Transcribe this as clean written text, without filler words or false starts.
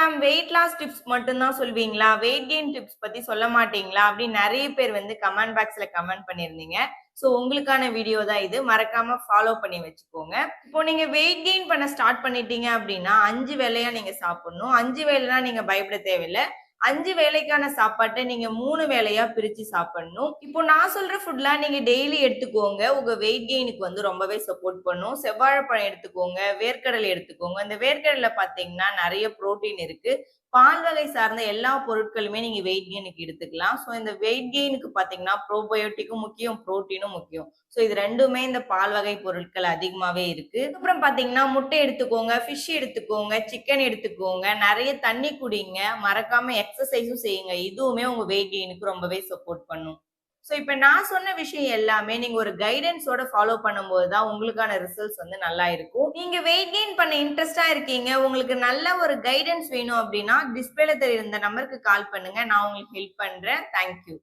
Ma'am weight loss tips மட்டும் தான் சொல்வீங்களா? Weight gain tips பத்தி சொல்ல மாட்டீங்களா? அப்படின்னு நெறைய பேர் வந்து கமெண்ட் பாக்ஸ்ல கமெண்ட் பண்ணியிருந்தீங்க. ஸோ உங்களுக்கான வீடியோ தான் இது. மறக்காம ஃபாலோ பண்ணி வச்சுக்கோங்க. இப்போ நீங்க வெயிட் கெயின் பண்ண ஸ்டார்ட் பண்ணிட்டீங்க அப்படின்னா 5 வேளையா நீங்க சாப்பிடணும். 5 வேளைனா நீங்க பயப்பட தேவையில்ல. 5 வேளைக்கான சாப்பாட்ட நீங்க 3 வேளையா பிரிச்சு சாப்பிடணும். இப்போ நான் சொல்ற ஃபுட்லாம் நீங்க டெய்லி எடுத்துக்கோங்க. உங்க வெயிட் கெயினுக்கு வந்து ரொம்பவே சப்போர்ட் பண்ணும். செவ்வாழைப்பழம் எடுத்துக்கோங்க, வேர்க்கடலை எடுத்துக்கோங்க. இந்த வேர்க்கடலைல பார்த்தீங்கன்னா நெறைய புரோட்டீன் இருக்கு. பால் வகை சார்ந்த எல்லா பொருட்களுமே நீங்க வெயிட் கெயினுக்கு எடுத்துக்கலாம். ஸோ இந்த வெயிட் கெயினுக்கு பார்த்தீங்கன்னா ப்ரோபயோட்டிக்கும் முக்கியம், புரோட்டீனும் முக்கியம். ஸோ இது 2மே இந்த பால் வகை பொருட்கள் அதிகமாவே இருக்கு. அதுக்கப்புறம் பார்த்தீங்கன்னா முட்டை எடுத்துக்கோங்க, ஃபிஷ் எடுத்துக்கோங்க, சிக்கன் எடுத்துக்கோங்க. நெறைய தண்ணி குடிங்க. மறக்காம எக்சர்சைஸும் செய்யுங்க. இதுவுமே உங்க வெயிட் கெயினுக்கு ரொம்பவே சப்போர்ட் பண்ணும். ஸோ இப்ப நான் சொன்ன விஷயம் எல்லாமே நீங்க ஒரு கைடன்ஸோட ஃபாலோ பண்ணும்போது தான் உங்களுக்கான ரிசல்ட்ஸ் வந்து நல்லா இருக்கும். நீங்க வெயிட் கெயின் பண்ண இன்ட்ரெஸ்ட்டா இருக்கீங்க. உங்களுக்கு நல்ல ஒரு கைடன்ஸ் வேணும் அப்படின்னா, டிஸ்ப்ளேல தெரியுற இந்த நம்பருக்கு கால் பண்ணுங்க. நான் உங்களுக்கு ஹெல்ப் பண்றேன். Thank you.